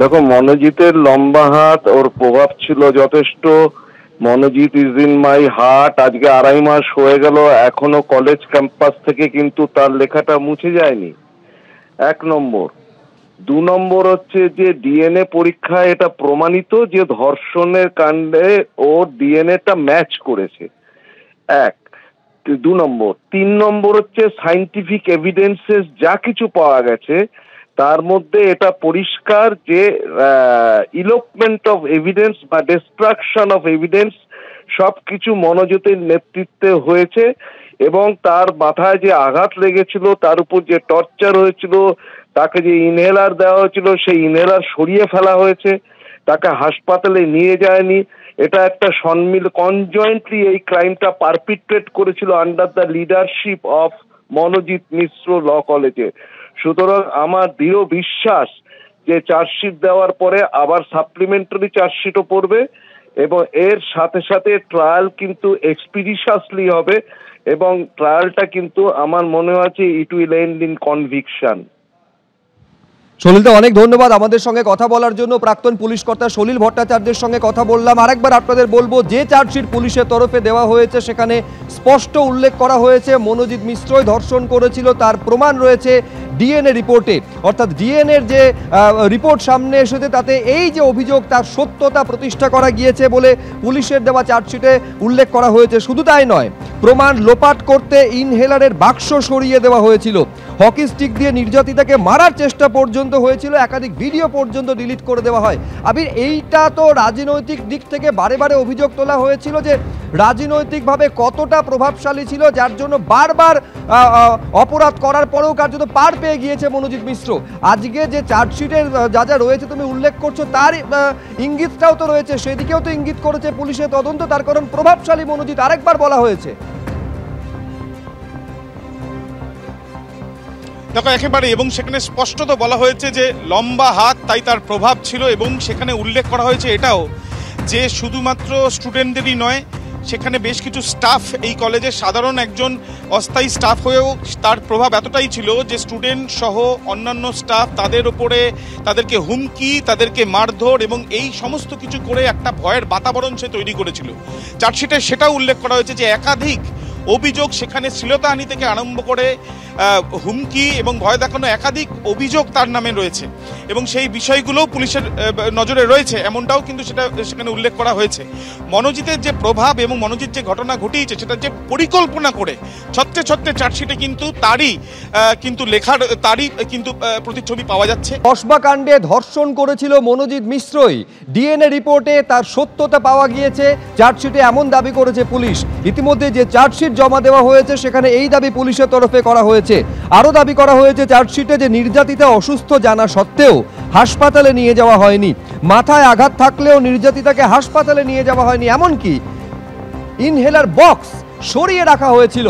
দেখো, মনোজিতের লম্বা হাত, ওর প্রভাব ছিল যথেষ্ট। Monojit is in my heart. আজকে 2.5 মাস হয়ে গেল, এখনো কলেজ ক্যাম্পাস থেকে কিন্তু তার লেখাটা মুছে যায়নি। 1 নম্বর। 2 নম্বর হচ্ছে যে ডিএনএ পরীক্ষায় এটা প্রমাণিত যে ধর্ষণের কাণ্ডে ওর ডিএনএটা ম্যাচ করেছে। 1, 2 নম্বর। 3 নম্বর হচ্ছে সাইন্টিফিক এভিডেন্সেস যা কিছু পাওয়া গেছে তার মধ্যে এটা পরিষ্কার যে ইলোপমেন্ট অফ এভিডেন্স বা ডিস্ট্রাকশন অফ এভিডেন্স সবকিছু মনোজিতের নেতৃত্বে হয়েছে। এবং তার মাথায় যে আঘাত লেগেছিল, তার উপর যে টর্চার হয়েছিল, তাকে যে ইনহেলার দেওয়া হয়েছিল সেই ইনহেলার সরিয়ে ফেলা হয়েছে, তাকে হাসপাতালে নিয়ে যায়নি। এটা একটা কনজয়েন্টলি এই ক্রাইমটা পারপিট্রেট করেছিল under the leadership of Monojit Mishra law কলেজে। সুতরাং আমার দৃঢ় বিশ্বাস যে চার্জশিট দেওয়ার পরে আবার সাপ্লিমেন্টারি চার্জশিটও পড়বে এবং এর সাথে সাথে ট্রায়াল কিন্তু এক্সপিডিশাসলি হবে এবং ট্রায়ালটা কিন্তু আমার মনে হচ্ছে it will end in conviction. সলিলদা, অনেক ধন্যবাদ আমাদের সঙ্গে কথা বলার জন্য। প্রাক্তন পুলিশ কর্তা সলিল ভট্টাচার্যের সঙ্গে কথা বললাম। আরেকবার আপনাদের বলবো, যে চার্জশিট পুলিশের তরফে দেওয়া হয়েছে সেখানে স্পষ্ট উল্লেখ করা হয়েছে মনোজিৎ মিশ্রই ধর্ষণ করেছিল, তার প্রমাণ রয়েছে ডিএনএ রিপোর্টে। অর্থাৎ ডিএনএর যে রিপোর্ট সামনে এসেছে তাতে এই যে অভিযোগ তার সত্যতা প্রতিষ্ঠা করা গিয়েছে বলে পুলিশের দেওয়া চার্জশিটে উল্লেখ করা হয়েছে। শুধু তাই নয়, প্রমাণ লোপাট করতে ইনহেলারের বাক্স সরিয়ে দেওয়া হয়েছিল, হকি স্টিক দিয়ে নির্যাতিতাকে মারার চেষ্টা পর্যন্ত হয়েছিল, একাধিক ভিডিও পর্যন্ত ডিলিট করে দেওয়া হয়। আবির, এইটা তো রাজনৈতিক দিক থেকে বারে বারে অভিযোগ তোলা হয়েছিল যে রাজনৈতিকভাবে কতটা প্রভাবশালী ছিল, যার জন্য বারবার অপরাধ করার পরেও কার্যত পার পেয়ে গিয়েছে মনোজিৎ মিশ্র। আজকে যে চার্জশিটের যা যা রয়েছে তুমি উল্লেখ করছো, তার ইঙ্গিতটাও তো রয়েছে, সেদিকেও তো ইঙ্গিত করেছে পুলিশের তদন্ত, তার কারণ প্রভাবশালী মনোজিৎ আরেকবার বলা হয়েছে। দেখো, একেবারে, এবং সেখানে স্পষ্টত বলা হয়েছে যে লম্বা হাত, তাই তার প্রভাব ছিল। এবং সেখানে উল্লেখ করা হয়েছে এটাও যে শুধুমাত্র স্টুডেন্টদেরই নয়, সেখানে বেশ কিছু স্টাফ, এই কলেজের সাধারণ একজন অস্থায়ী স্টাফ হয়েও তার প্রভাব এতটাই ছিল যে স্টুডেন্ট সহ অন্যান্য স্টাফ তাদের ওপরে তাদেরকে হুমকি, তাদেরকে মারধর এবং এই সমস্ত কিছু করে একটা ভয়ের বাতাবরণ সে তৈরি করেছিল। চার্জশিটে সেটাও উল্লেখ করা হয়েছে যে একাধিক অভিযোগ, সেখানে শ্লীলতাহানি থেকে আরম্ভ করে হুমকি এবং ভয় দেখানো একাধিক অভিযোগ তার নামে রয়েছে এবং সেই বিষয়গুলোও পুলিশের নজরে রয়েছে, এমনটাও কিন্তু সেখানে উল্লেখ করা হয়েছে। মনোজিতের যে প্রভাব এবং মনোজিৎ যে ঘটনা ঘটিয়েছে সেটা যে পরিকল্পনা করে ছত্রে ছত্রে চার্জশিটে কিন্তু তারই কিন্তু প্রতিচ্ছবি পাওয়া যাচ্ছে। কসবা কাণ্ডে ধর্ষণ করেছিল মনোজিৎ মিশ্রই, ডিএনএ রিপোর্টে তার সত্যতা পাওয়া গিয়েছে, চার্জশিটে এমন দাবি করেছে পুলিশ। ইতিমধ্যে যে চার্জশিট জমা দেওয়া হয়েছে সেখানে এই দাবি পুলিশের তরফে করা হয়েছে। আরো দাবি করা হয়েছে চার্জশিটে যে নির্যাতিতা অসুস্থ জানা সত্ত্বেও হাসপাতালে নিয়ে যাওয়া হয়নি, মাথায় আঘাত থাকলেও নির্যাতিতাকে হাসপাতালে নিয়ে যাওয়া হয়নি, এমনকি ইনহেলার বক্স সরিয়ে রাখা হয়েছিল।